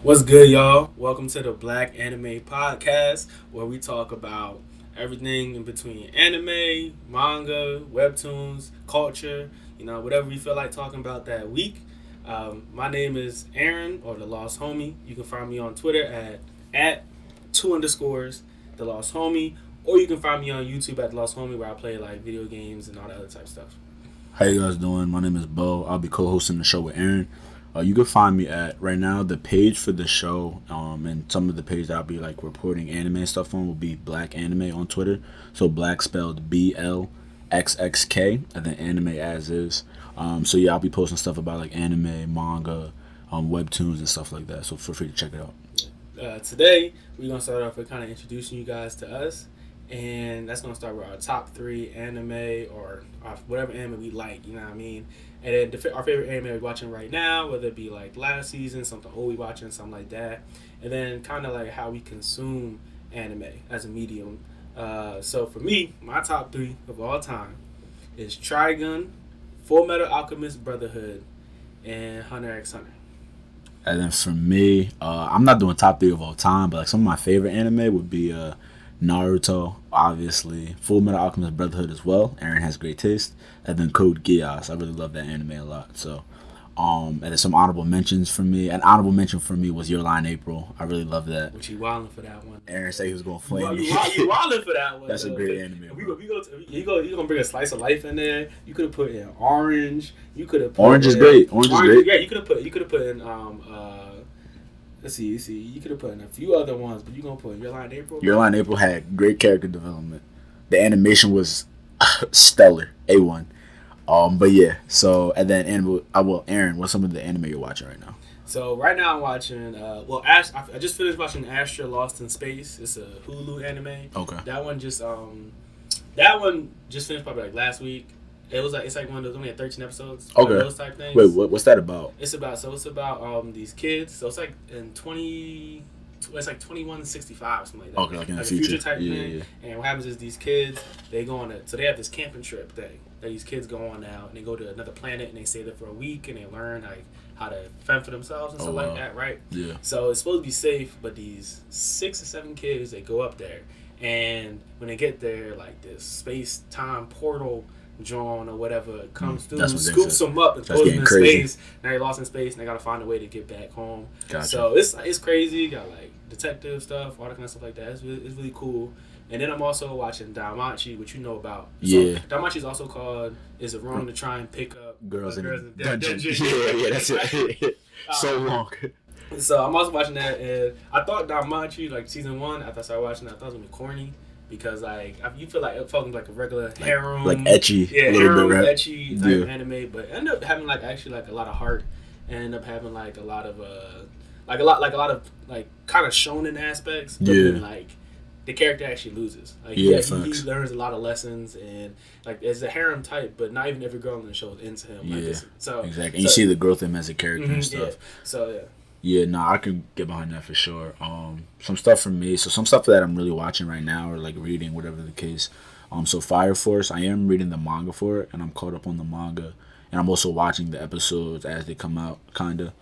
What's good, y'all? Welcome to the Black Anime Podcast, where we talk about everything in between anime, manga, webtoons, culture, whatever we feel like talking about that week. My name is Aaron, or The Lost Homie. You can find me on Twitter at two underscores, The Lost Homie, or you can find me on YouTube at The Lost Homie, where I play like video games and all that other type of stuff. How you guys doing? My name is Bo. I'll be co-hosting the show with Aaron. You can find me at right now the page for the show, and some of the pages that I'll be like reporting anime and stuff on will be Black Anime on Twitter. So Black spelled BLXXK, and then anime as is. So yeah, I'll be posting stuff about like anime, manga, webtoons and stuff like that. So feel free to check it out. Today, we're going to start off with kind of introducing you guys to us. And that's going to start with our top three anime or whatever anime we like, you know what I mean? And then our favorite anime we're watching right now, whether it be like last season, something old we watching, something like that. And then kind of like how we consume anime as a medium. So for me, my top three of all time is Trigun, Full Metal Alchemist Brotherhood, and Hunter x Hunter. And then for me, I'm not doing top three of all time, but like some of my favorite anime would be Naruto, obviously, Full Metal Alchemist Brotherhood as well. Aaron has great taste, and then Code Geass. I really love that anime a lot. So, and then some honorable mentions for me. An honorable mention for me was Your Line April. I really love that. Which you wilding for that one? Aaron said he was gonna flame me. You wilding for that one? That's a great anime. You gonna bring a slice of life in there. You could have put in orange. You could have Orange is great. Orange is great. Yeah, you could have put in let's see. You could have put in a few other ones, but you gonna put in Your Line April. Your Line April had great character development. The animation was stellar. A1. But yeah. So and then Aaron, what's some of the anime you're watching right now? So right now I'm watching. I just finished watching Astra Lost in Space. It's a Hulu anime. Okay. That one just finished probably like last week. It's like one of those, only had 13 episodes. Okay. Those type things. Wait, what's that about? It's about these kids. So it's like it's like 2165 something like that. Okay, like in the future type thing. Yeah. And what happens is these kids they go on so they have this camping trip thing that these kids go on now, and they go to another planet and they stay there for a week and they learn like how to fend for themselves and stuff like that, right? Yeah. So it's supposed to be safe, but these 6 or 7 kids they go up there, and when they get there, like this space time portal drawn or whatever comes through, scoops them up and throws them in space. Now they're lost in space and they gotta find a way to get back home. Gotcha. So it's crazy. You got like detective stuff, all that kind of stuff like that. It's really cool. And then I'm also watching Daimachi, which you know about. Yeah. So Daimachi is also called "Is It Wrong to Try and Pick Up Girls in Dungeon?" Yeah, that's it. So long. So I'm also watching that, and I thought Daimachi, like season 1, after I started watching it, I thought it was gonna be corny. Because like you feel like it felt like a regular harem, like ecchi, yeah, a little harem, bit, right? ecchi type of anime, but ended up having like actually like a lot of heart, and ended up having like a lot of kind of shonen aspects. But then, like the character actually loses. Like he learns a lot of lessons, and like it's a harem type, but not even every girl in the show is into him. Yeah, like this. So exactly. And you see the growth in him as a character and stuff. Yeah. So yeah. Yeah, no, I can get behind that for sure. Some stuff from me. So some stuff that I'm really watching right now, or like reading, whatever the case. So Fire Force, I am reading the manga for it, and I'm caught up on the manga, and I'm also watching the episodes as they come out, kinda.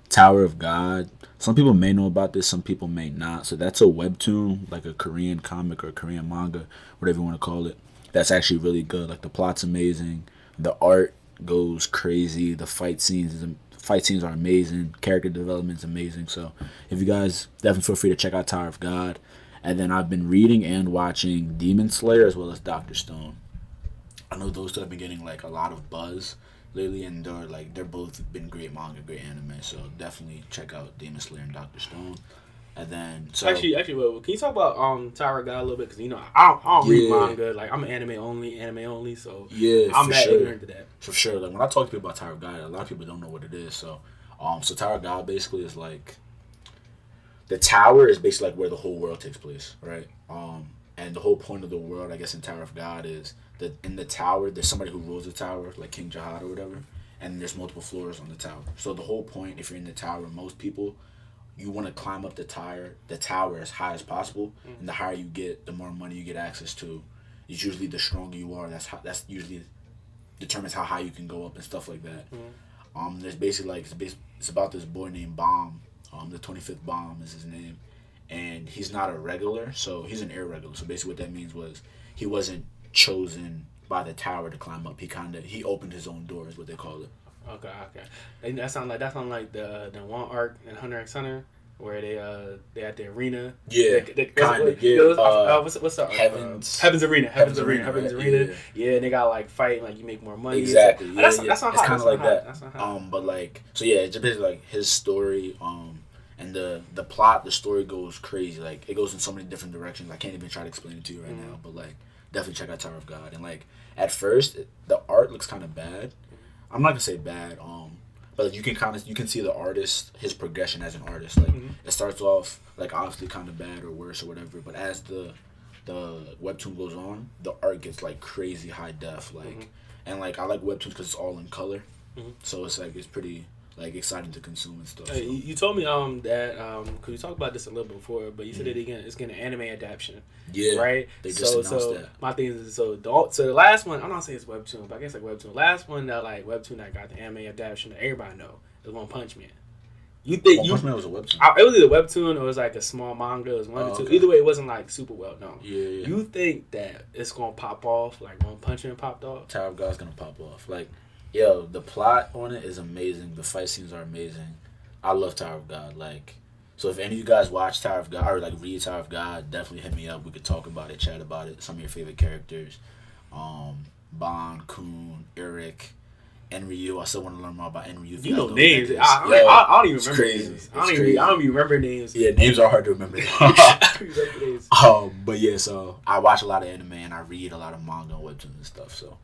Tower of God. Some people may know about this, some people may not. So that's a webtoon, like a Korean comic or Korean manga, whatever you want to call it. That's actually really good. Like the plot's amazing, the art goes crazy, the fight scenes are amazing. Character development's amazing. So if you guys definitely feel free to check out Tower of God. And then I've been reading and watching Demon Slayer as well as Dr. Stone. I know those two have been getting like a lot of buzz lately, and they're both been great manga, great anime. So definitely check out Demon Slayer and Dr. Stone. And then actually, well, can you talk about Tower of God a little bit? Because I don't read manga. Like I'm anime only. So yeah, I'm not ignorant to that. For sure. Like when I talk to people about Tower of God, a lot of people don't know what it is. So so Tower of God basically is like the tower is basically like where the whole world takes place, right? And the whole point of the world, I guess, in Tower of God is that in the tower there's somebody who rules the tower, like King Jahad or whatever, and there's multiple floors on the tower. So the whole point, if you're in the tower, most people, you want to climb up the tower as high as possible, and the higher you get, the more money you get access to. It's usually the stronger you are. That's usually determines how high you can go up and stuff like that. There's basically like it's about this boy named Bomb, The 25th Bomb is his name, and he's not a regular, so he's an irregular. So basically, what that means was he wasn't chosen by the tower to climb up. He opened his own door, is what they call it. Okay, okay. And that sound like the one arc in Hunter x Hunter where they at the arena. Yeah, kind of. Yeah. What's the Heaven's Arena? Heaven's Arena. Right? Yeah, and they got like fight like you make more money. Exactly. Yeah, that's it's not kind of like that. That's not hot. But like, so yeah, it's basically like his story. And the plot, the story goes crazy. Like it goes in so many different directions. I can't even try to explain it to you right now. But like, definitely check out Tower of God. And like, at first, the art looks kind of bad. I'm not gonna say bad. But you can see the artist, his progression as an artist. Like it starts off like obviously kind of bad or worse or whatever. But as the webtoon goes on, the art gets like crazy high def. Like and like I like webtoons because it's all in color. So it's like it's pretty like exciting to consume and stuff. So. You told me that because we talked about this a little before, but you said that it's getting an anime adaptation. Yeah, right. They just announced that. My thing is so the last one. I'm not saying it's webtoon, but I guess like webtoon. Last one that like webtoon that got the anime adaptation that everybody know is One Punch Man. You think One Punch Man was a webtoon? It was either webtoon or it was like a small manga. It was one or two. Okay. Either way, it wasn't like super well known. Yeah. You think that it's gonna pop off like One Punch Man popped off? Tower of God's gonna pop off. Like, yo, the plot on it is amazing. The fight scenes are amazing. I love Tower of God. Like, so if any of you guys watch Tower of God or like read Tower of God, definitely hit me up. We could talk about it, chat about it. Some of your favorite characters, Bon, Kun, Eric, Enryu. I still want to learn more about Enryu. You know names. I don't even remember names. I don't even remember names. Yeah, names are hard to remember. But yeah, so I watch a lot of anime and I read a lot of manga and webtoons and stuff. So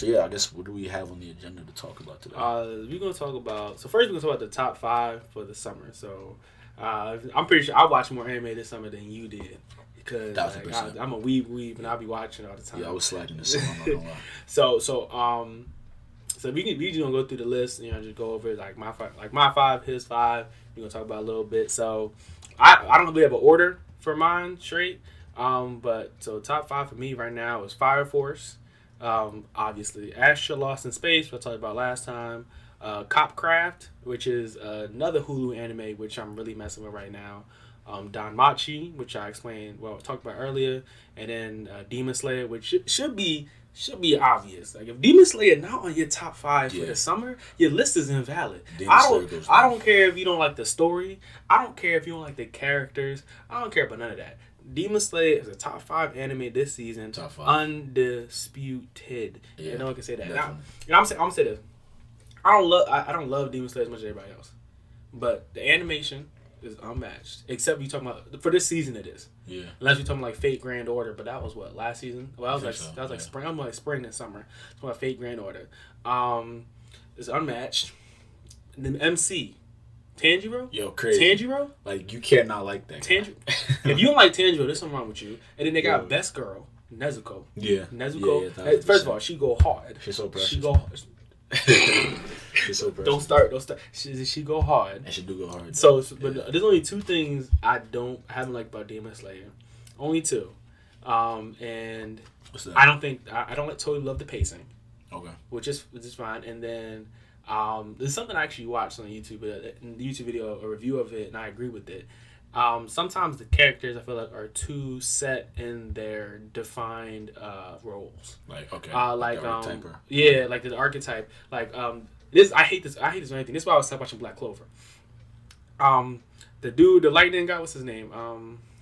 yeah, I guess what do we have on the agenda to talk about today? We're gonna talk about. So first, we're gonna talk about the top 5 for the summer. So I'm pretty sure I watched more anime this summer than you did because like, I'm a weeb and I'll be watching all the time. Yeah, I was slacking this summer. I'm not gonna lie. So we just gonna go through the list. You know, just go over like my 5, his 5. We're gonna talk about a little bit. So I don't really have an order for mine straight. But so top 5 for me right now is Fire Force. Obviously, Astra Lost in Space, which I talked about last time. Copcraft, which is another Hulu anime, which I'm really messing with right now. Danmachi, which I talked about earlier, and then Demon Slayer, which should be obvious. Like if Demon Slayer not on your top 5 for the summer, your list is invalid. I don't care if you don't like the story. I don't care if you don't like the characters. I don't care about none of that. Demon Slayer is a top 5 anime this season. Top 5. Undisputed. Yeah, no one can say that. Now, I'm gonna say this. I don't love Demon Slayer as much as everybody else, but the animation is unmatched. Except you talking about for this season, it is. Yeah. Unless you're talking like Fate Grand Order, but that was what last season. Well, that was like so. spring. I'm like spring and summer. Talking about Fate Grand Order. It's unmatched. And then MC. Tanjiro? Yo, crazy. Tanjiro? Like, you cannot like that. Tanjiro. If you don't like Tanjiro, there's something wrong with you. And then they got Best Girl, Nezuko. Yeah. Nezuko. Yeah, first of all, she go hard. She's so precious. She go hard. She's so precious. Don't start. She go hard. And she do go hard. But there's only 2 things I haven't liked about Demon Slayer. Only 2. And what's that? I don't totally love the pacing. Okay. Which is fine. And then there's something I actually watched on YouTube, in the YouTube video, a review of it, and I agree with it. Sometimes the characters I feel like are too set in their defined roles. Like okay. Like the like the archetype. Like this I hate this very thing. This is why I was watching Black Clover. The dude, the lightning guy, what's his name?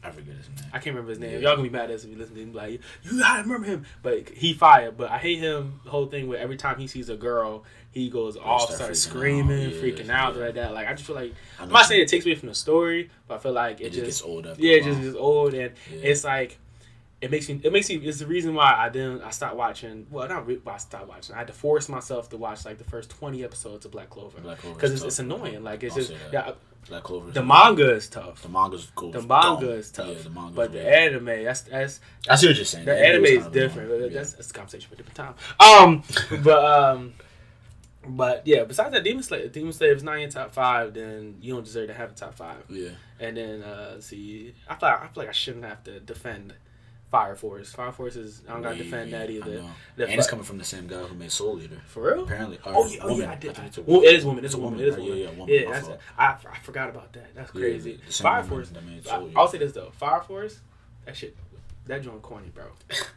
I forget his name. I can't remember his name. Yeah. Y'all gonna be mad at us if you listen to him. Like, you gotta remember him. But he fired. But I hate him. The whole thing where every time he sees a girl, he goes off, starts screaming, freaking out like that. Like I just feel like I'm not saying it takes away from the story, but I feel like it just gets old. It just gets old, and it's like it makes me. It's the reason why I stopped watching. Well, not why I stopped watching. I had to force myself to watch like the first 20 episodes of Black Clover because it's annoying. Like it's just Black Clover. The manga is tough. The manga's cool. The manga is tough. Yeah, the manga. But the anime, that's I see what you're saying. The anime is different. That's a conversation for a different time. But yeah. Besides that, Demon Slayer, if it's not in your top 5, then you don't deserve to have a top 5. Yeah. And then see, I feel like I shouldn't have to defend Fire Force. Fire Force is I don't gotta defend that either. And it's coming from the same guy who made Soul Eater. For real? Apparently. Yeah, I did. Well, it is woman. It's a woman. It is woman. Yeah, woman. Yeah, I forgot about that. That's crazy. Fire Force. I'll say this though. Fire Force. That joint corny, bro.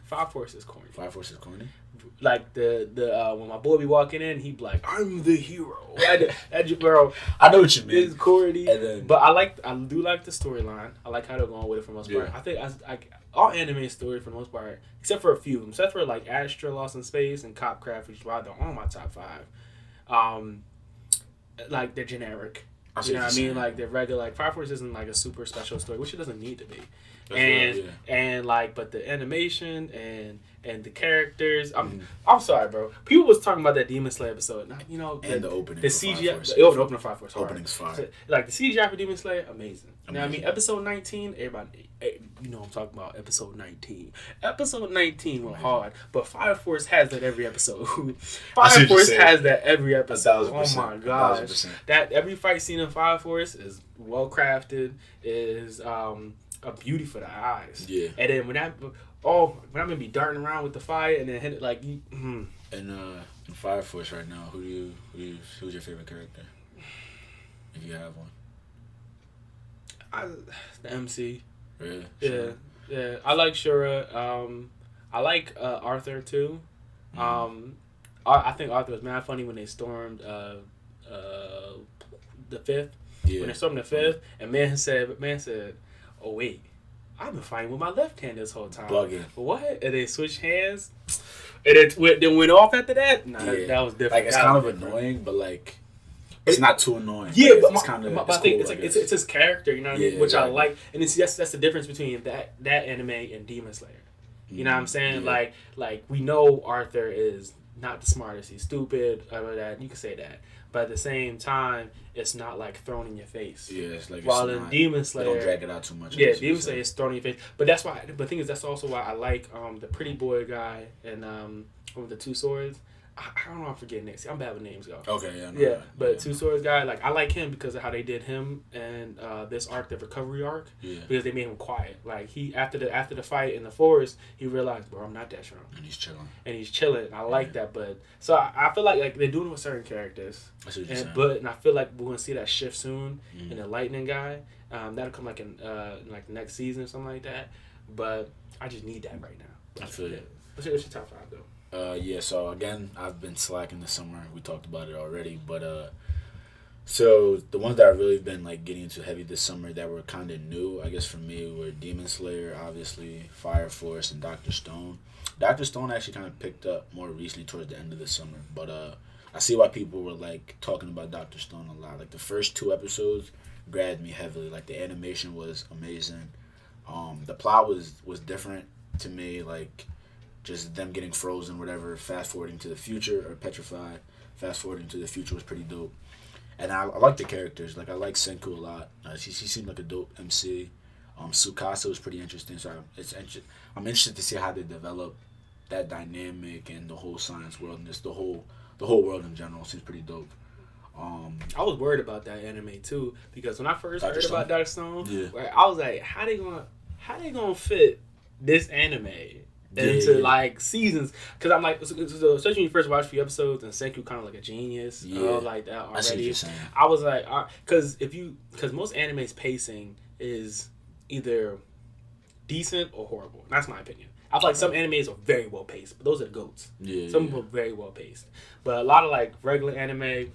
Fire Force is corny. Fire Force is corny. Like the when my boy be walking in, he be like, "I'm the hero." Bro, I know what you mean. It's corny, but I do like the storyline. I like how they're going with it for the most part. I think all anime stories for the most part, except for a few, except for like Astra, Lost in Space, and Copcraft, which is why they're on my top 5. Like they're generic. You know what I mean? Like they're regular. Like Fire Force isn't like a super special story, which it doesn't need to be. And like, but the animation and the characters. I'm sorry, bro. People was talking about that Demon Slayer episode. You know, the opening. The CGI. The opening of Fire Force. Opening's fire. Like the CGI for Demon Slayer, amazing. You know what I mean? Episode 19, everybody. You know what I'm talking about. Episode 19. Episode 19 went hard, but Fire Force has that every episode. Fire Force has that every episode. Oh my gosh, that every fight scene in Fire Force is well crafted. Is a beauty for the eyes. Yeah. And then when I'm gonna be darting around with the fire and then hit it like. And in Fire Force right now, who's your favorite character? If you have one. The MC. Really? Yeah. I like Shura. I like Arthur too. I think Arthur was mad funny when they stormed the 5th. Yeah. When they stormed the 5th, and man said, "Oh wait, I've been fighting with my left hand this whole time." Bugging. What? And they switched hands, and it went off after that. Nah, that was different. Like it's kind of annoying, but like. It's not too annoying. Yeah, but I think it's his character, you know what I mean? Which I like, and that's the difference between that anime and Demon Slayer. You know what I'm saying? Yeah. Like we know Arthur is not the smartest. He's stupid. That you can say that, but at the same time, it's not like thrown in your face. Yeah, it's like while in Demon Slayer, they don't drag it out too much. Yeah, Demon Slayer is thrown in your face. But that's why. But the thing is, that's also why I like the pretty boy guy and with the 2 swords. I don't know. I'm forgetting names. I'm bad with names, y'all. Okay, yeah. Yeah, but 2 Swords guy, like I like him because of how they did him and this arc, the recovery arc. Yeah. Because they made him quiet. Like he after the fight in the forest, he realized, bro, I'm not that strong. And he's chilling. And I like that. But so I feel like they're doing it with certain characters. That's what you're saying. But I feel like we're gonna see that shift soon in the Lightning guy. That'll come like in like the next season or something like that. But I just need that right now. I feel it. What's your top 5 though? So again, I've been slacking this summer. We talked about it already, but so the ones that I've really been like getting into heavy this summer that were kind of new, I guess for me, were Demon Slayer, obviously, Fire Force, and Dr. Stone. Dr. Stone actually kind of picked up more recently towards the end of the summer, but I see why people were like talking about Dr. Stone a lot. Like the first 2 episodes grabbed me heavily. Like the animation was amazing. The plot was different to me, like. Just them getting frozen, whatever, fast forwarding to the future, or petrified, fast forwarding to the future was pretty dope. And I like the characters. Like, I like Senku a lot. She seemed like a dope MC. Tsukasa was pretty interesting, so I'm interested to see how they develop that dynamic and the whole science world and just the whole world in general seems pretty dope. I was worried about that anime too because when I first heard about Dr. Stone, I was like, how they gonna fit this anime into like seasons? Because I'm like, especially when you first watch a few episodes and Senku kind of like a genius, like that already. I was like, because most anime's pacing is either decent or horrible. That's my opinion. I feel like some animes are very well paced, but those are the goats. Some are very well paced, but a lot of like regular anime,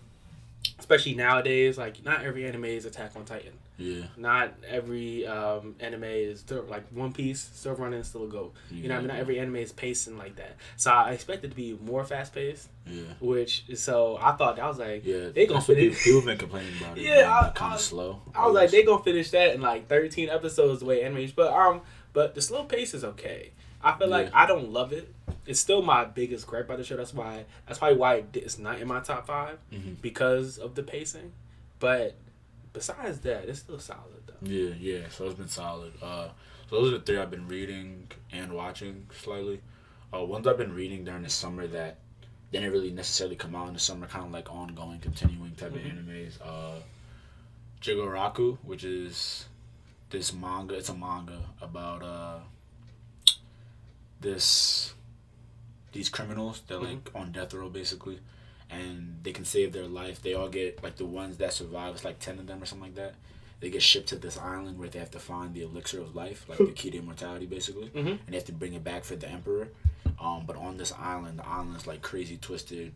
especially nowadays, like not every anime is Attack on Titan. Yeah. Not every anime is still like One Piece, still running, still a GOAT. You know what I mean? Not every anime is pacing like that. So I expect it to be more fast paced. Yeah. So I thought, I was like, they gonna finish. People been complaining about it. Yeah, kind of slow. I was like, they gonna finish that in like 13 episodes the way animes. But the slow pace is okay. I feel like I don't love it. It's still my biggest gripe about the show. That's probably why it's not in my top 5 because of the pacing. But besides that, it's still solid though. Yeah. So it's been solid. So those are the 3 I've been reading and watching slightly. Ones I've been reading during the summer that didn't really necessarily come out in the summer, kind of like ongoing, continuing type of animes. Jigoraku, which is this manga. It's a manga about these criminals. They're like on death row basically, and they can save their life. They all get like the ones that survive. It's like 10 of them or something like that. They get shipped to this island where they have to find the elixir of life, like the key to immortality, basically, and they have to bring it back for the emperor. But on this island, the island's like crazy twisted.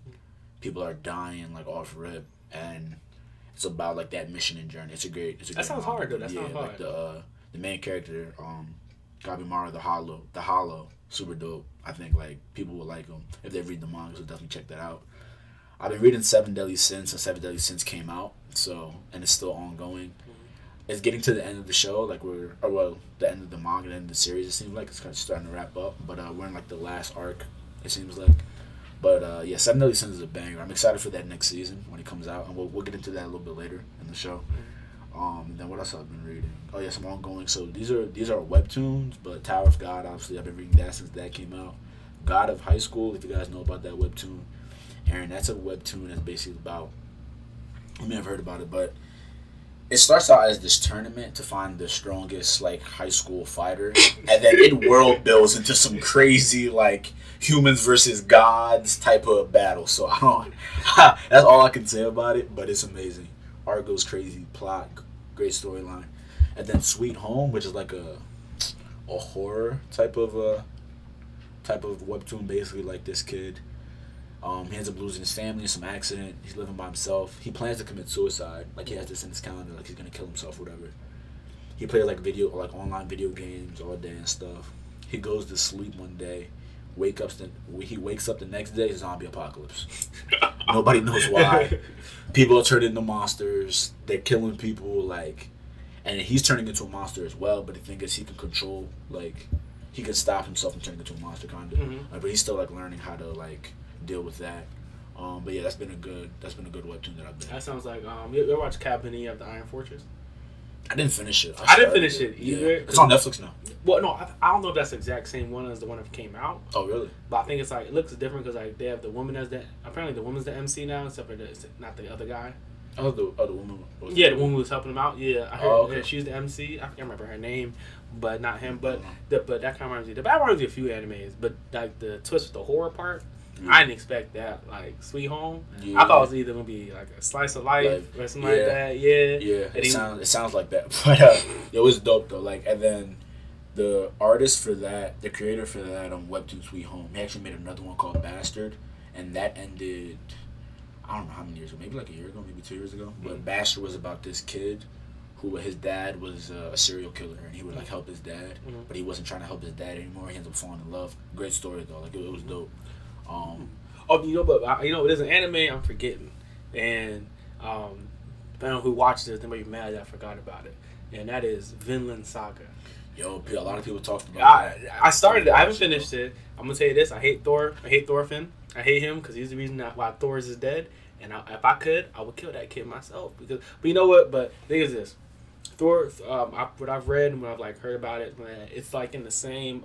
People are dying like off rip, and it's about like that mission and journey. It's a great. That sounds hard though. That sounds hard. Like the main character, Gabimara the Hollow, super dope. I think like people will like him if they read the manga, so definitely check that out. I've been reading Seven Deadly Sins since Seven Deadly Sins came out, so and it's still ongoing. It's getting to the end of the show, like the end of the manga, the end of the series. It seems like it's kind of starting to wrap up, but we're in like the last arc. It seems like, but yeah, Seven Deadly Sins is a banger. I'm excited for that next season when it comes out, and we'll get into that a little bit later in the show. Then what else have I been reading? Oh yeah, some ongoing. So these are webtoons, but Tower of God, obviously, I've been reading that since that came out. God of High School, if you guys know about that webtoon, Aaron, that's a webtoon that's basically about. You may have heard about it, but it starts out as this tournament to find the strongest like high school fighter, and then it world builds into some crazy like humans versus gods type of battle. So I don't. That's all I can say about it, but it's amazing. Art goes crazy, plot, great storyline, and then Sweet Home, which is like a horror type of webtoon, basically like this kid. He ends up losing his family in some accident. He's living by himself. He plans to commit suicide. Like he has this in his calendar, like he's gonna kill himself, whatever. He plays like online video games all day and stuff. He goes to sleep one day, he wakes up the next day, zombie apocalypse. Nobody knows why. People are turning into monsters. They're killing people, like, and he's turning into a monster as well. But the thing is, he can control, like, he can stop himself from turning into a monster, kind of. But he's still like learning how to like deal with that. But yeah, that's been a good webtoon that I've been. That sounds like you ever watch Cabinet of the Iron Fortress? I didn't finish it. I didn't finish it either. Yeah. It's on Netflix now. Well, no, I don't know if that's the exact same one as the one that came out. Oh, really? But I think it's like it looks different because like they have the woman as the apparently the woman's the MC now, except for not the other guy. Oh, the woman. Yeah, the woman who was helping him out. Yeah, I heard. Okay. Yeah, she's the MC. I can't remember her name, but not him. But that kind of reminds me. That reminds me of a few animes, but like the twist with the horror part. I didn't expect that. Like Sweet Home, I thought it was either gonna be like a slice of life or something like that. Yeah, yeah. It sounds like that, but it was dope though. Like, and then the artist for that, the creator for that webtoon Sweet Home, he actually made another one called Bastard, and that ended. I don't know how many years ago, maybe like a year ago, maybe 2 years ago. But Bastard was about this kid who his dad was a serial killer, and he would like help his dad, but he wasn't trying to help his dad anymore. He ends up falling in love. Great story though. Like it was dope. There's an anime I'm forgetting, and depending on who watches it, they might be mad that I forgot about it, and that is Vinland Saga. Yo, a lot of people talked about that. I started it. I haven't finished it. I'm gonna tell you this: I hate Thor. I hate Thorfinn. I hate him because he's the reason why Thor is dead. And if I could, I would kill that kid myself. But you know what? But the thing is this: Thor. What I've read and what I've like heard about it, it's like in the same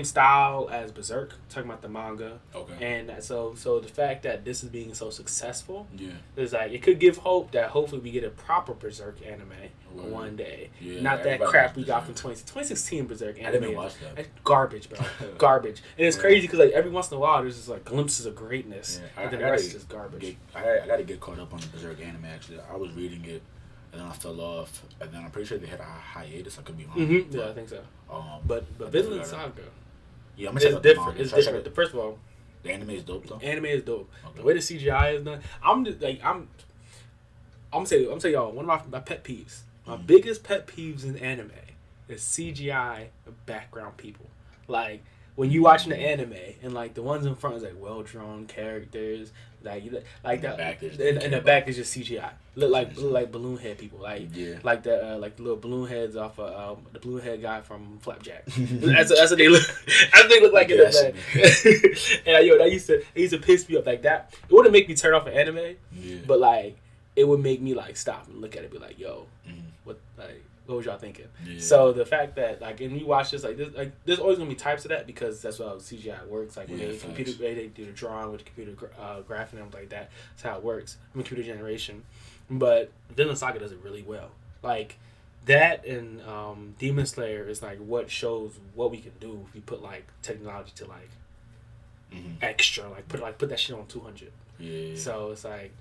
style as Berserk, talking about the manga. Okay. And so the fact that this is being so successful, is like it could give hope that hopefully we get a proper Berserk anime one day. Yeah, not that crap we got from 2016 Berserk anime. I didn't watch that. It's garbage, bro. Garbage. And it's crazy because like every once in a while there's just like glimpses of greatness, and then the rest is just garbage. I got to get caught up on the Berserk anime. Actually, I was reading it. And then I fell off, and then I'm pretty sure they had a hiatus. I could be wrong. Yeah, I think so. But Vinland Saga, yeah, I'm gonna it's different. It's different. First of all, the anime is dope though. Anime is dope. Okay. The way the CGI is done, I'm gonna say y'all one of my pet peeves. My biggest pet peeves in anime is CGI background people. Like when you watching the anime and like the ones in front is like well drawn characters. Like that, and the back is just CGI. Look like balloon head people, like the little balloon heads off of the balloon head guy from Flapjack. that's what they look. That's what they look like in the back. And that used to piss me up like that. It wouldn't make me turn off an anime, but like it would make me like stop and look at it, and be like, yo, what was y'all thinking? Yeah. So the fact that like when you watch this, like there's always gonna be types of that because that's how CGI works. Like when they do the drawing with the computer graphing and everything like that. That's how it works. Computer generation. But Vinland Saga does it really well. Like that and Demon Slayer is like what shows what we can do if we put like technology to like extra, like put that shit on 200. Yeah. So it's like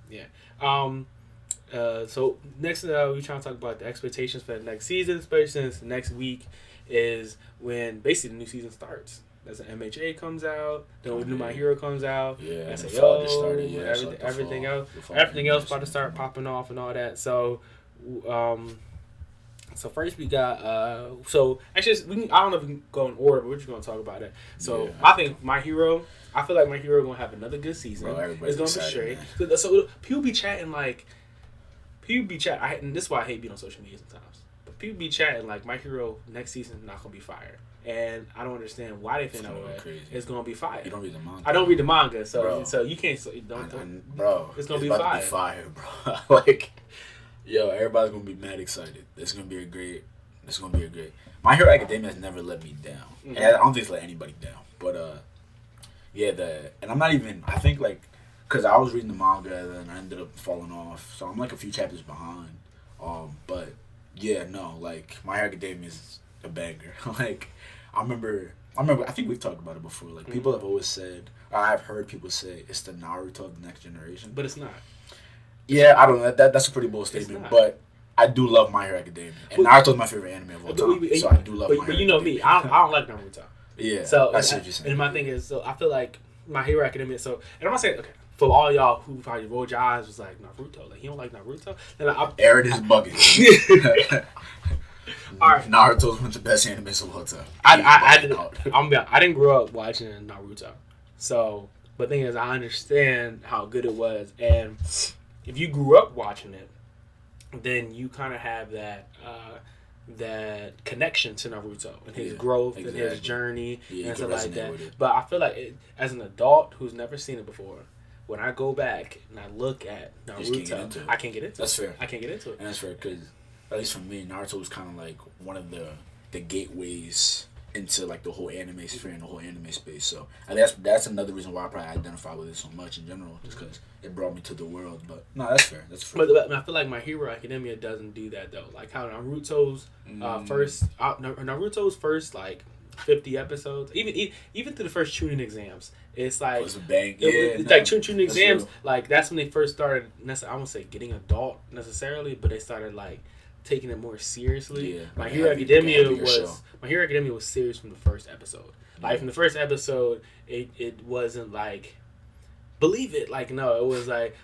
so next we trying to talk about the expectations for the next season, especially since next week is when basically the new season starts. That's an MHA comes out, then New My Hero comes out, yeah, SAO, just started, everything else about to start popping off and all that. So so first we got so actually I don't know if we can go in order, but we're just gonna talk about it. So I think My Hero, I feel like My Hero gonna have another good season. Bro, it's gonna be straight. So people be chatting like and this is why I hate being on social media sometimes. But people be chatting like My Hero next season is not gonna be fire. And I don't understand why they think that way. It's gonna be fire. You don't read the manga. I don't read the manga, so bro. So you can't. Bro, it's gonna be fire. To be fire, bro. Like, yo, everybody's gonna be mad excited. It's gonna be a great. My Hero Academia has never let me down, and I don't think it's let anybody down. But and I'm not even. I think like, cause I was reading the manga and then I ended up falling off, so I'm like a few chapters behind. But yeah, no, like My Hero Academia is a banger. Like. I remember. I think we've talked about it before. Like people have always said, or I've heard people say, it's the Naruto of the next generation. But it's not. Yeah, I don't know. That's a pretty bold statement. But I do love My Hero Academia, and Naruto's my favorite anime of all time. So I do love My Hero. But you know me, I don't like Naruto. Yeah. So I see what you're saying. And my thing is, so I feel like My Hero Academia. So and I'm not saying okay. For all y'all who probably rolled your eyes, was like Naruto, like he don't like Naruto. Then Aaron is bugging. All right. Naruto's one of the best animes of all time. I didn't grow up watching Naruto, so but the thing is, I understand how good it was, and if you grew up watching it, then you kind of have that connection to Naruto and his growth and his journey and stuff like that. But I feel like as an adult who's never seen it before, when I go back and I look at Naruto, I can't get into it. That's fair. I can't get into it. And that's fair because, at least for me, Naruto was kind of like one of the gateways into like the whole anime sphere and the whole anime space. So I think that's another reason why I probably identify with it so much in general, just because it brought me to the world. But no, that's fair. That's fair. But I feel like My Hero Academia doesn't do that though. Like how Naruto's first like 50 episodes, even through the first Chunin exams, it's like it's like Chunin exams. Like that's when they first started. I won't say getting adult necessarily, but they started like taking it more seriously. Yeah, My Hero Academia was serious from the first episode. Like from the first episode, it wasn't like believe it. Like no, it was like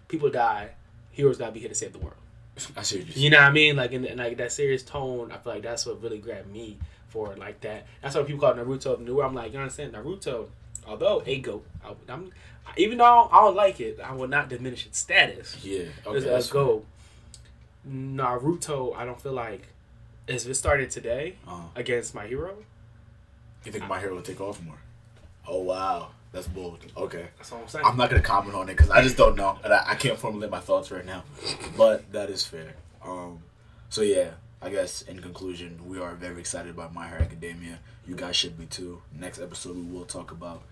people die, heroes gotta be here to save the world. I see what you're saying. You know what I mean? Like in like that serious tone, I feel like that's what really grabbed me for it like that. That's why people call it Naruto of the New World. I'm like, you understand? Naruto, although a GOAT, even though I don't like it, I will not diminish its status. Yeah, okay, as a GOAT. Naruto, I don't feel like if it started today against My Hero. You think My Hero will take off more? Oh wow, that's bold. Okay, that's all I'm saying. I'm not gonna comment on it because I just don't know, and I can't formulate my thoughts right now. But that is fair. So yeah, I guess in conclusion, we are very excited about My Hero Academia. You guys should be too. Next episode, we will talk about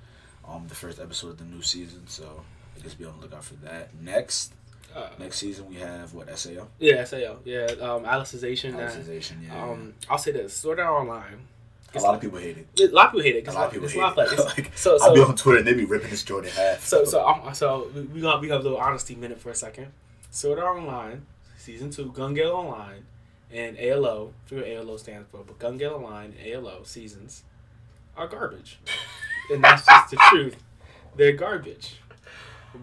the first episode of the new season. So I guess be on the lookout for that. Next season we have what, SAO? Yeah, SAO. Yeah, Alicization. Yeah. I'll say this: Sword Art Online. A lot of people hate it. A lot of people hate it. I'll be on Twitter and they be ripping this joint in half. So we have a little honesty minute for a second. Sword Art Online, Season 2, Gun Gale Online, and ALO. I forget what ALO stands for, but Gun Gale Online and ALO seasons are garbage, and that's just the truth. They're garbage.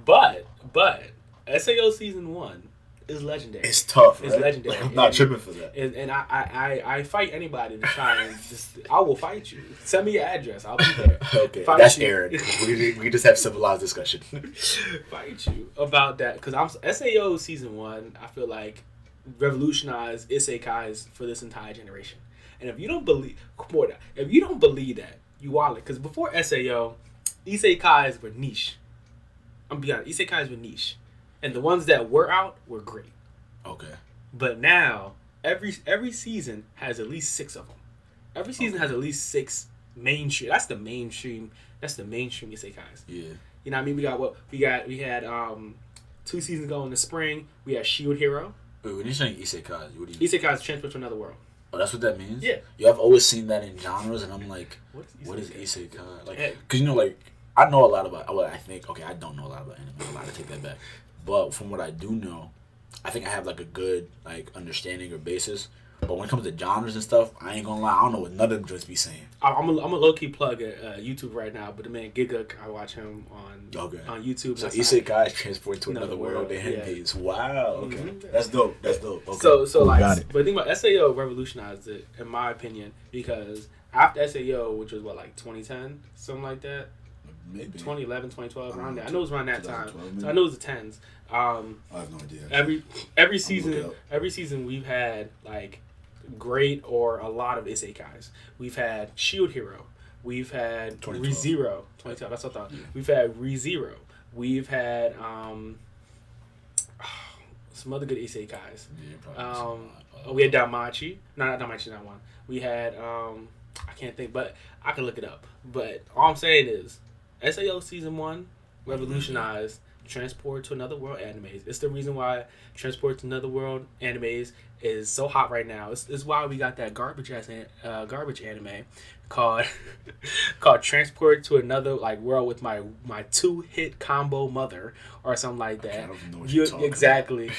But SAO Season 1 is legendary. It's tough, right? It's legendary. I'm not tripping for that. And I fight anybody to try and I will fight you. Send me your address. I'll be there. Okay, that's Aaron. We just have civilized discussion. Fight you about that because SAO Season 1. I feel like revolutionized isekais for this entire generation. And if you don't believe that, you wild it. Because before SAO, isekais were niche. I'm be honest, isekais were niche. And the ones that were out were great. Okay. But now, every season has at least 6 of them. Every season has at least 6 mainstream. That's the mainstream isekais. Yeah. You know what I mean? We had 2 seasons ago in the spring. We had Shield Hero. Wait, when you're saying isekais, what do you? Isekai is transfer to another world. Oh, that's what that means. Yeah. Yo, I've always seen that in genres, and I'm like, what is isekai? Like, cause you know, like I know a lot about. Well, I think okay, I don't know a lot about anime. I take that back. But from what I do know, I think I have like a good like understanding or basis. But when it comes to genres and stuff, I ain't gonna lie, I don't know what none of them just be saying. I'm a low key plug at YouTube right now, but the man Giga, I watch him on YouTube. So isekai is transported to another world. They had Wow. Okay. Mm-hmm. That's dope. Okay. So cool, like, but the thing about SAO revolutionized it, in my opinion, because after SAO, which was what, like 2010, something like that. Maybe 2011, 2012, around there. I know it was around that time. So I know it was the 10s. I have no idea. Every season we've had like great or a lot of isekais. We've had Shield Hero. We've had ReZero. 2012. That's what I thought. Yeah. We've had ReZero. We've had some other good isekais. Yeah, we had Damachi. No, not Damachi. Not one. We had I can't think, but I can look it up. But all I'm saying is, SAO Season 1 revolutionized Transport to Another World animes. It's the reason why Transport to Another World animes is so hot right now. It's why we got that garbage anime called Transport to Another world with my 2-hit combo mother or something like that. I don't know what you're talking exactly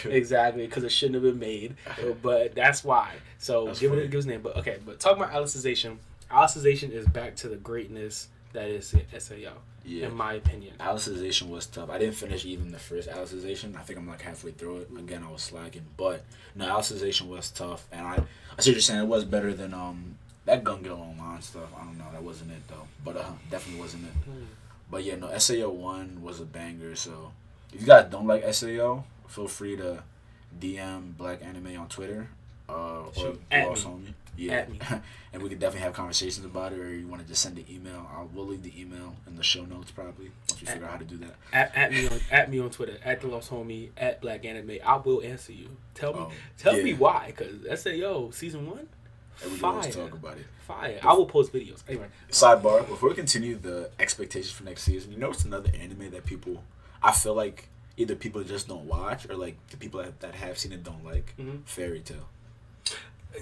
because it shouldn't have been made, but that's why. So that's give it a name. But okay, but talking about Alicization is back to the greatness that is SAO. Yeah. In my opinion, Alicization was tough. I didn't finish even the first Alicization. I think I'm like halfway through it. Again, I was slacking, but no, Alicization was tough, and I see what you're saying. It was better than that Gun Girl Online stuff. I don't know, that wasn't it though, but definitely wasn't it. But yeah, no, SAO 1 was a banger. So if you guys don't like SAO, feel free to DM Black Anime on Twitter or also me. Yeah, and we could definitely have conversations about it, or you want to just send an email. We'll leave the email in the show notes probably once we figure out how to do that. At me on Twitter, at the Lost Homie, at Black Anime. I will answer you. Tell me why, because SAO Season 1, fire. Let's talk about it. Fire. I will post videos. Anyway. Sidebar, before we continue the expectations for next season, you know it's another anime that I feel like either people just don't watch or like the people that have seen it don't like. Fairy Tail.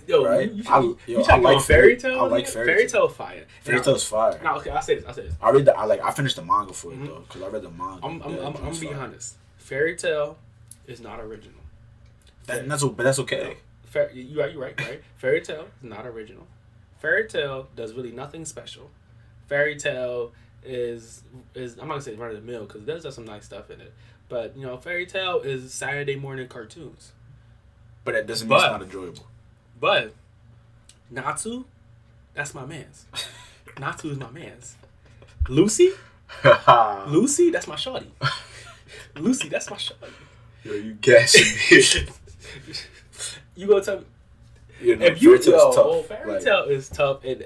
Yo, right? I like Fairy Tail. I like Fairy Tail fire. Fairy Tail's fire. No, okay, I'll say this. I finished the manga for it though, because I read the manga. I'm gonna be honest. Fairy Tail is not original. But that's okay. You're right. Fairy Tail is not original. Fairy Tail does really nothing special. Fairy Tail is I'm not gonna say run of the mill because there's some nice stuff in it, but Fairy Tail is Saturday morning cartoons. But that doesn't mean it's not enjoyable. But Natsu, that's my man's. Natsu is my man's. Lucy, that's my shawty. Lucy, that's my shawty. Yo, you gassing me. You gonna tell me? If you know, Fairy Tail is tough, and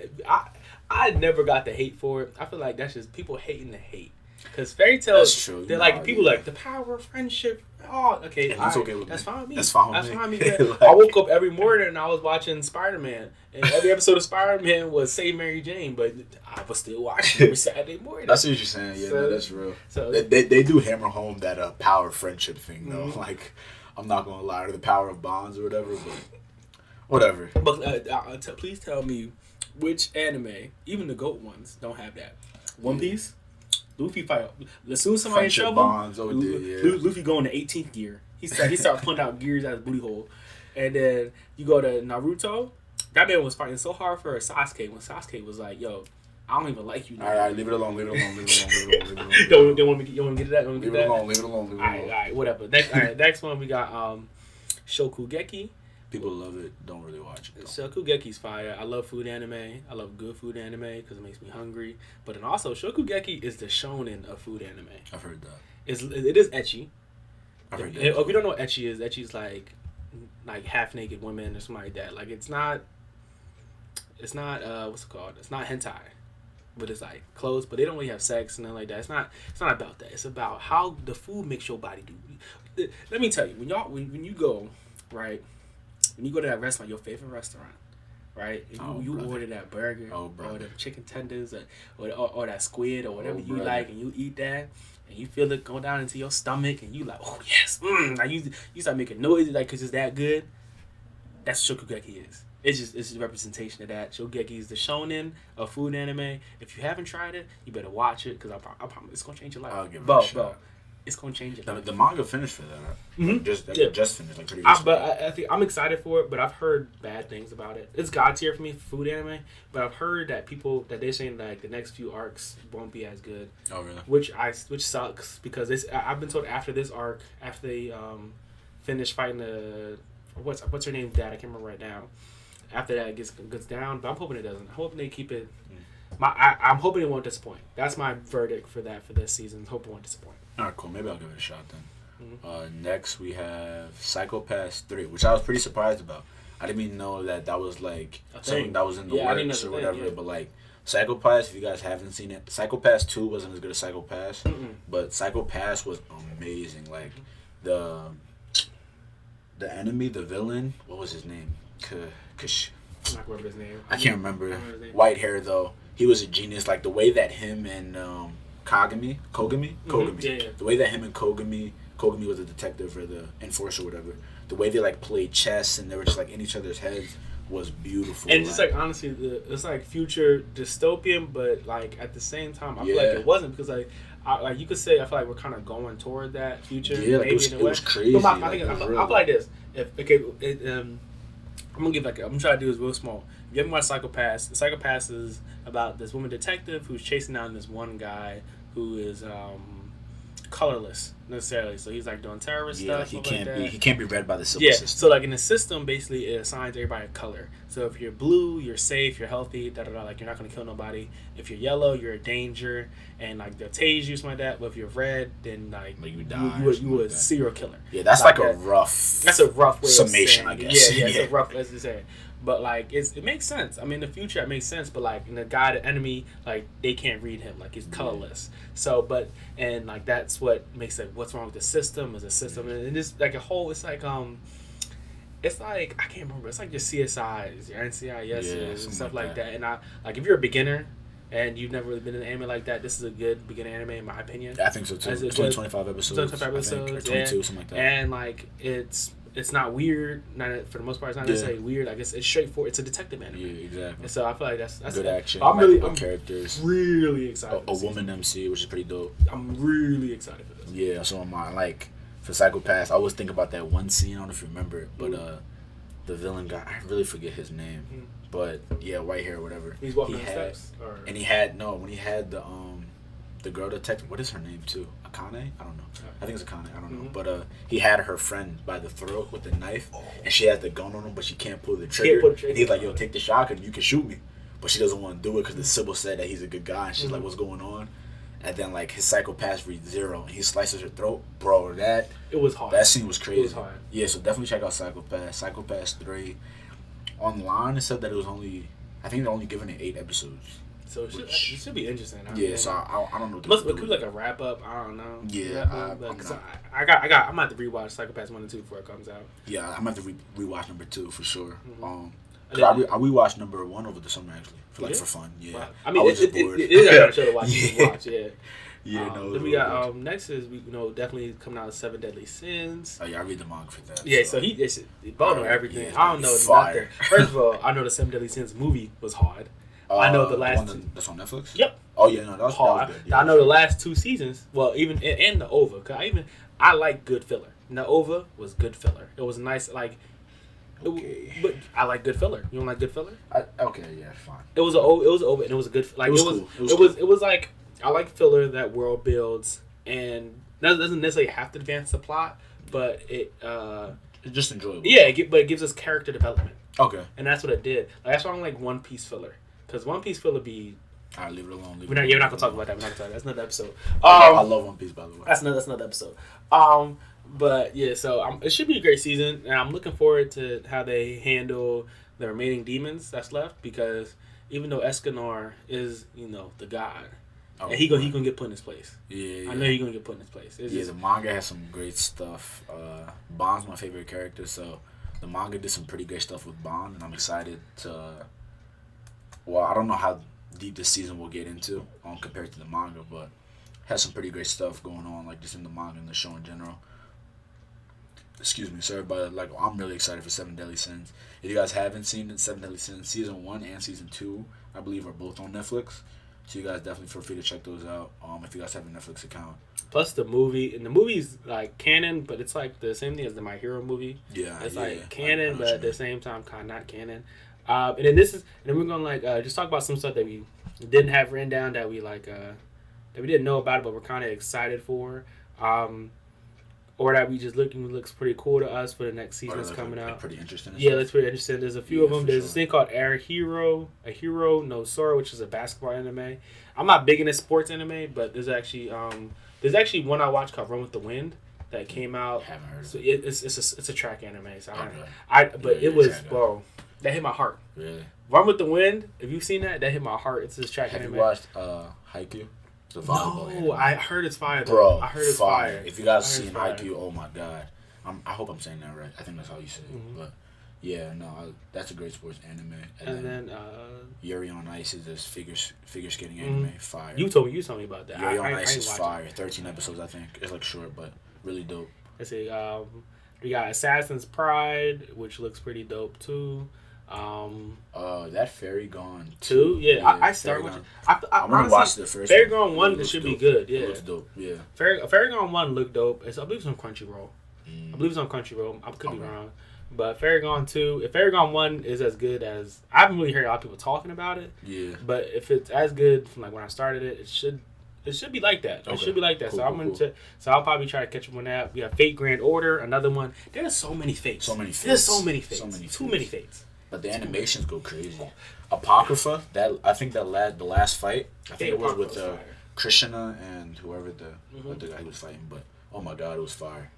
I never got the hate for it. I feel like that's just people hating the hate. Because Fairy Tail, that's true. They're like people like the power of friendship. Oh, okay, that's okay with that's me. Fine with me. That's fine with me. Like, I woke up every morning and I was watching Spider-Man, and every episode of Spider-Man was Save Mary Jane, but I was still watching every Saturday morning. That's what you're saying. Yeah, no, that's real. So they do hammer home that power of friendship thing though. Like, I'm not gonna lie to the power of bonds or whatever, but whatever. But please tell me which anime, even the GOAT ones, don't have that. One Piece. Luffy fight. As soon as somebody in trouble, Luffy go into 18th gear. He started pulling out gears out of his booty hole. And then you go to Naruto. That man was fighting so hard for Sasuke when Sasuke was like, "Yo, I don't even like you." All right, leave it alone. You want me to get to that? Leave it alone. All right, whatever. Next one we got Shokugeki. People love it. Don't really watch it. Shokugeki's fire. I love food anime. I love good food anime because it makes me hungry. But then also, Shokugeki is the shonen of food anime. I've heard that. It is ecchi. I've heard that. If you don't know what ecchi is, ecchi's like half naked women or something like that. Like it's not what's it called? It's not hentai, but it's like clothes. But they don't really have sex and nothing like that. It's not about that. It's about how the food makes your body do. Let me tell you, when you go right. When you go to that restaurant, your favorite restaurant, right? And you order that burger or the chicken tenders or that squid or whatever you like, and you eat that, and you feel it go down into your stomach, and you like, oh yes, like you start making noises like because it's that good. That's what Shokugeki is. It's a representation of that. Shokugeki is the shonen of food anime. If you haven't tried it, you better watch it because I promise it's gonna change your life. I'll give it a shot. It's gonna change your life. The manga finished for that. Mm-hmm. Just finished like pretty recently. But I think I'm excited for it. But I've heard bad things about it. It's god tier for me, food anime. But I've heard that they're saying like the next few arcs won't be as good. Oh really? Which sucks because I've been told after this arc, after they finish fighting the what's her name's dad, I can't remember right now. After that, it gets down, but I'm hoping it doesn't. I'm hoping they keep it. I'm hoping it won't disappoint. That's my verdict for this season. Hope it won't disappoint. All right, cool. Maybe I'll give it a shot then. Mm-hmm. Next, we have Psycho-Pass 3, which I was pretty surprised about. I didn't even know that was like something that was in the works or whatever. But like Psycho-Pass, if you guys haven't seen it, Psycho-Pass 2 wasn't as good as Psycho-Pass, but Psycho-Pass was amazing. Like the enemy, the villain, what was his name? I can't remember his name. I can't remember. White hair though. He was a genius. Like the way that him and Kogami. Yeah. The way that him and Kogami was a detective or the enforcer or whatever. The way they like played chess and they were just like in each other's heads was beautiful. And just like honestly, it's like future dystopian, but like at the same time, I feel like it wasn't because like you could say I feel like we're kind of going toward that future. Yeah, like maybe it was crazy. But I feel like this. I'm gonna try to do this real small. If you ever watch Psycho-Pass, the Psycho-Pass is about this woman detective who's chasing down this one guy who is colorless necessarily. So he's like doing terrorist stuff. He can't be read by the civil system. So like in the system, basically it assigns everybody a color. So if you're blue, you're safe, you're healthy, like you're not gonna kill nobody. If you're yellow, you're a danger, and like they'll tase you, something like that. But if you're red, then like you die. You a serial killer. Yeah, that's like a rough. That's a rough way summation, of saying I guess. Yeah, it's a rough as you say. But like it makes sense. I mean, in the future it makes sense. But like in the enemy, like they can't read him. Like he's colorless. So, and like that's what makes it. What's wrong with the system? Is a system, and it's like a whole. It's like I can't remember. It's like your CSIs, your NCIS, and stuff like that. And I like if you're a beginner and you've never really been in an anime like that, this is a good beginner anime in my opinion. I think so too. 25 episodes. 25 episodes. Or 22, something like that. And like it's not weird. Not for the most part. It's not necessarily weird. I guess it's straightforward. It's a detective anime. Yeah, exactly. And so I feel like that's good action. I'm characters. Really excited. A woman MC, which is pretty dope. I'm really excited for this. Yeah, so am I. Like for Psycho-Pass, I always think about that one scene. I don't know if you remember it, but the villain guy, I really forget his name, but yeah, white hair, or whatever. He's walking on steps. And when he had the girl detective. What is her name too? Akane? I don't know. I think it's Akane. I don't know. But he had her friend by the throat with the knife, and she has the gun on him, but she can't pull the trigger. And he's like, "Yo, take the shotgun. You can shoot me," but she doesn't want to do it because the Sybil said that he's a good guy. And she's like, "What's going on?" And then like his Psycho-Pass reads 0, and he slices her throat, bro. It was hard. That scene was crazy. It was hard. Yeah, so definitely check out Psycho-Pass. Psycho-Pass 3. Online, it said that it was I think they're only giving it 8 episodes. So it should be interesting. So I don't know. It could be like a wrap up. I don't know. Yeah, I'm gonna have to rewatch Psycho-Pass 1 and 2 before it comes out. Yeah, I'm gonna have to rewatch number 2 for sure. I rewatched number 1 over the summer actually for fun. Yeah, wow. I mean, I was just bored. It is a show to watch. Yeah. Yeah, then we got next is definitely coming out of 7 Deadly Sins. Oh yeah, I read the manga for that. Yeah, so he both know everything. Yeah, I don't know nothing. First of all, I know the 7 Deadly Sins movie was hard. I know the last that's on Netflix. Yep. Oh yeah, no, that was good. Yeah, I know the last 2 seasons. Well, even in the OVA, cause I like good filler. And the OVA was good filler. It was nice, like. Okay. But I like good filler. You don't like good filler? Okay, yeah, fine. It was OVA, and it was a good. Like it was cool. It was like I like filler that world builds, and that doesn't necessarily have to advance the plot, but it's just enjoyable. Yeah, but it gives us character development. Okay. And that's what it did. Like, that's why I don't like One Piece filler, because One Piece filler be. Alright, leave it alone. We're not gonna talk about that. That's another episode. I love One Piece, by the way. That's another episode. But yeah, so it should be a great season, and I'm looking forward to how they handle the remaining demons that's left, because even though Escanor is the god, and he gonna get put in his place. Yeah. I know he's gonna get put in his place. The manga has some great stuff. Bond's my favorite character, so the manga did some pretty great stuff with Bond, and I'm excited to. Well, I don't know how deep this season will get into compared to the manga, but has some pretty great stuff going on, like just in the manga and the show in general. Excuse me, sorry, but like I'm really excited for Seven Deadly Sins. If you guys haven't seen it, Seven Deadly Sins season 1 and season 2, I believe, are both on Netflix. So you guys definitely feel free to check those out. If you guys have a Netflix account. Plus the movie, and the movie's like canon, but it's like the same thing as the My Hero movie. Yeah, it's yeah, like canon, but at the same time, kind of not canon. And then we're gonna like just talk about some stuff that we didn't have written down that we like that we didn't know about it, but we're kind of excited for. Or that we just looks pretty cool to us for the next season that's coming out. Pretty interesting. Yeah, that's pretty interesting. There's a few of them. There's this thing called A Hero no Sora, which is a basketball anime. I'm not big into sports anime, but there's actually one I watched called Run with the Wind that came out. Haven't heard of it. It's a track anime. So it was bro, that hit my heart. Really? Run with the Wind. If you've seen that hit my heart. It's this track anime. Have you watched Haikyuu? No, I heard it's fire. Bro, I heard it's fire. If you guys seen Haikyuu, oh my god. I hope I'm saying that right. I think that's how you say it. Mm-hmm. But yeah, no, that's a great sports anime. And then Yuri on Ice is this figure skating anime. Fire. You told me about that. Yuri on Ice is fire. 13 episodes, I think. It's like short, but really dope. Let's see. We got Assassin's Pride, which looks pretty dope too. That Fairy Gone 2? Yeah, I started watching. I'm gonna watch the first Fairy Gone 1. It should be good. Yeah, it looks dope. Yeah, Fairy Gone 1 looked dope. I believe it's on Crunchyroll. I could be wrong, but Fairy Gone 2. If Fairy Gone 1 is as good as, I haven't really heard a lot of people talking about it. Yeah, but if it's as good from like when I started it, it should be like that. Okay. It should be like that. Cool, so I'm gonna so I'll probably try to catch up on that. We have Fate Grand Order, another one. There's so many fates. There's so many fates. Too many fates. But the animations go crazy. Apocrypha, the last fight, I think it was with Krishna and whoever the guy who was fighting. But oh my god, it was fire.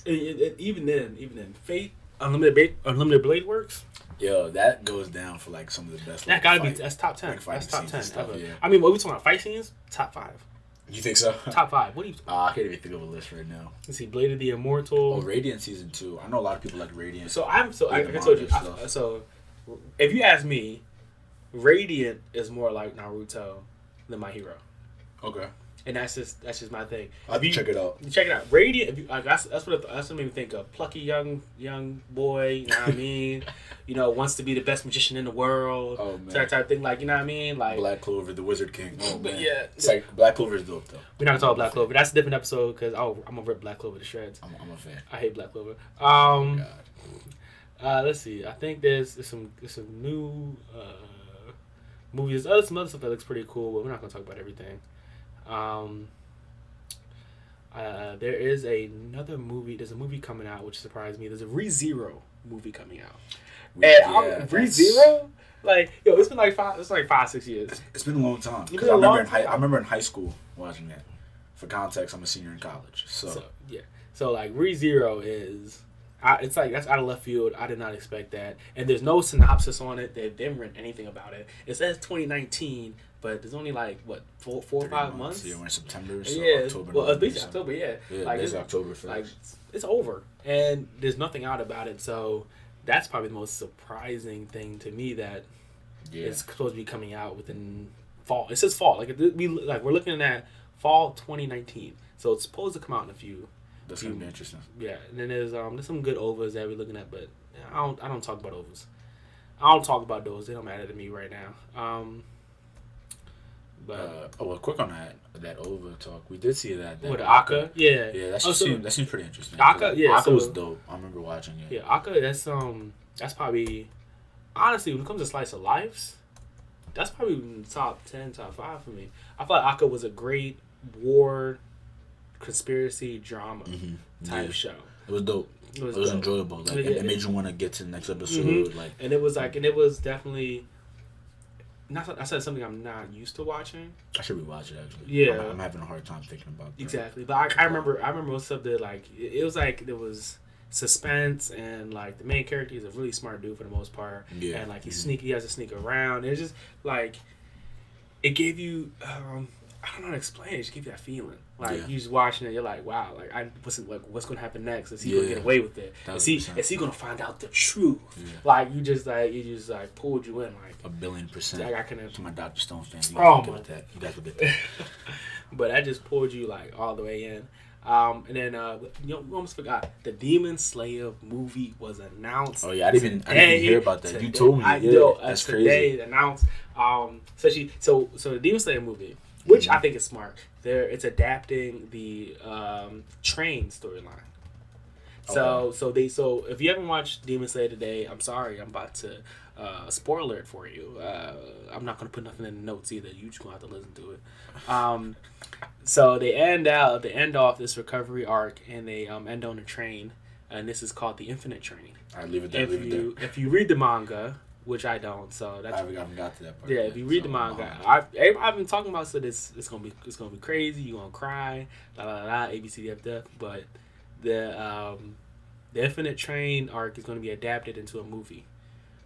Even then, Fate Unlimited Blade Works. Yo, that goes down for like some of the best. That gotta be that's top 10. That's top 10 stuff, ever. Yeah. I mean, what we talking about? Fight scenes? Top 5. You think so? Top 5. What do you? I can't even think of a list right now. Let's see, Blade of the Immortal. Oh, Radiant season 2. I know a lot of people like Radiant. So I told you. So if you ask me, Radiant is more like Naruto than My Hero. Okay. And that's just my thing. I'll have to check it out. Check it out. Radiant. If you, that's what made me think of. Plucky young boy. You know what I mean? Wants to be the best magician in the world. Oh man. Type of thing. Like, you know what I mean? Like Black Clover, the Wizard King. Oh man. Yeah. It's like Black Clover is dope though. We're not gonna talk about Black Clover. That's a different episode because I'm gonna rip Black Clover to shreds. I'm a fan. I hate Black Clover. Oh God. Let's see. I think there's some new movies. There's some other stuff that looks pretty cool, but we're not gonna talk about everything. There is another movie. There's a movie coming out which surprised me. There's a ReZero movie coming out. ReZero? Like, yo, it's been like 5-6 years. It's been a long time. Because I remember in high school watching that. For context, I'm a senior in college. So yeah. So like ReZero is. It's like that's out of left field. I did not expect that, and there's no synopsis on it. They didn't write anything about it. It says 2019, but there's only like what 4 or 5 months. Yeah, we're in September. So yeah, October. Well, at least October. Yeah, like it's October 1st. Like it's over, and there's nothing out about it. So that's probably the most surprising thing to me that it's supposed to be coming out within fall. It says fall. We're looking at fall 2019. So it's supposed to come out in a few. That's gonna be interesting. Yeah, and then there's some good overs that we're looking at, but I don't talk about overs. I don't talk about those. They don't matter to me right now. Quick on that over talk. We did see that. With Akka, yeah, that seems pretty interesting. Akka, yeah, Akka was dope. I remember watching it. Yeah, Akka. That's probably honestly when it comes to slice of lives, that's probably top 10, top 5 for me. I feel like Akka was a great war conspiracy drama type show. It was dope. It was enjoyable. Like it made you want to get to the next episode. Mm-hmm. Like, and it was definitely. I said something I'm not used to watching. I should rewatch it actually. Yeah, I'm having a hard time thinking about that. Exactly, but I remember most of the it was like there was suspense and like the main character is a really smart dude for the most part. Yeah, and like he has to sneak around. It's just like it gave you I don't know how to explain it. It just gave you that feeling. Like you just watching it, you're like, wow, like what's gonna happen next? Is he gonna get Yeah. away with it? Is he gonna find out the truth? Like it just pulled you in like 1,000,000,000%. Like I couldn't. To my Dr. Stone fans, you Oh guys my will get that. You guys will get that. But that just pulled you like all the way in. And then we almost forgot the Demon Slayer movie was announced. Oh yeah, I didn't even hear about that. You told me. That's today crazy. Today announced. So the Demon Slayer movie, which I think is smart. It's adapting the Train storyline. So if you haven't watched Demon Slayer today, I'm sorry, I'm about to spoiler it for you. I'm not gonna put nothing in the notes either. You just gonna have to listen to it. So they end off this recovery arc, and they end on a train, and this is called the Infinite Train. All right, leave it there. If you read the manga, which I don't, so that's I haven't got to that part. Yeah, if you read the manga, I've been talking about it's gonna be crazy. You're gonna cry, la la la, A B C D F F. But the Infinite Train arc is gonna be adapted into a movie,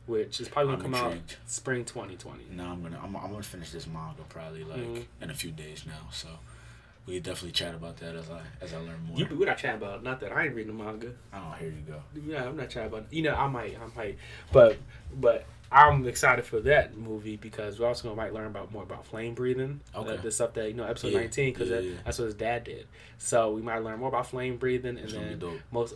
which is probably gonna come out spring 2020. No, I'm gonna finish this manga probably in a few days now. So we can definitely chat about that as I learn more. We're not chatting about not that I ain't reading the manga. Oh, here you go. Yeah, I'm not chatting about. I might, but I'm excited for that movie because we're also might learn more about flame breathing. Okay. The stuff that episode 19 because that's what his dad did. So we might learn more about flame breathing, and then what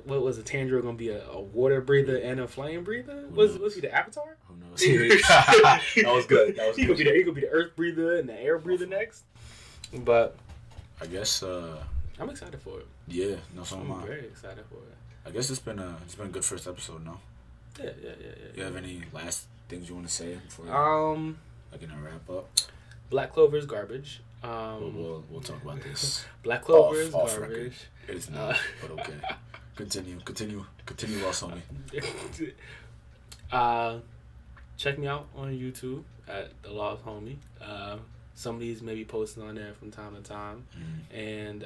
was it? Tanjiro gonna be a water breather and a flame breather? Was he the Avatar? Who knows? That was good. He could be the earth breather and the air breather next. But I guess I'm excited for it. Yeah, no, so am I. I'm very excited for it. I guess it's been a good first episode, no? Yeah. You have any last things you want to say before like in a wrap up? Black Clover is garbage. We'll talk about this. Black Clover is off garbage. Record. It's not, but okay. Continue, Lost Homie. Check me out on YouTube at The Lost Homie. Some of these may be posting on there from time to time. And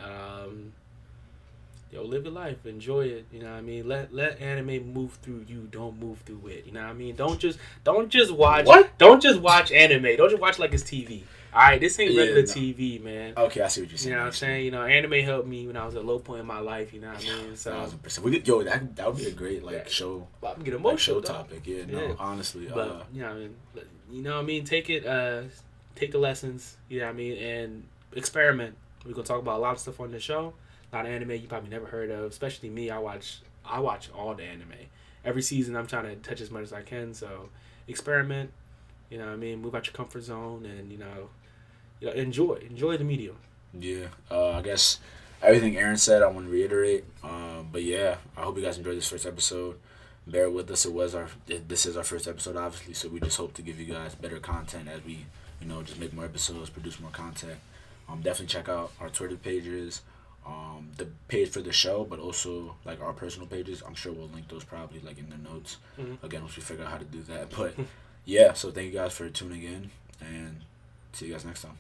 live your life, enjoy it. You know what I mean? Let anime move through you. Don't move through it. You know what I mean? Don't just watch. What? Don't just watch anime. Don't just watch like it's TV. All right, this ain't regular TV, man. Okay, I see what you're saying. You know what I'm saying? Anime helped me when I was at a low point in my life. You know what I mean? So 1,000%. That would be a great show. I'm get emotional. Show topic. Yeah, no, honestly. But you know what I mean? Take it. Take the lessons. You know what I mean? And experiment. We're gonna talk about a lot of stuff on the show. A lot of anime you probably never heard of. Especially me. I watch all the anime. Every season I'm trying to touch as much as I can. So experiment. You know what I mean? Move out your comfort zone and enjoy the medium. Yeah. I guess everything Aaron said I want to reiterate. But yeah, I hope you guys enjoyed this first episode. Bear with us. This is our first episode, obviously, so we just hope to give you guys better content as we, just make more episodes, produce more content. Definitely check out our Twitter pages, the page for the show, but also like our personal pages. I'm sure we'll link those probably like in the notes. Again, once we figure out how to do that. But yeah, so thank you guys for tuning in, and see you guys next time.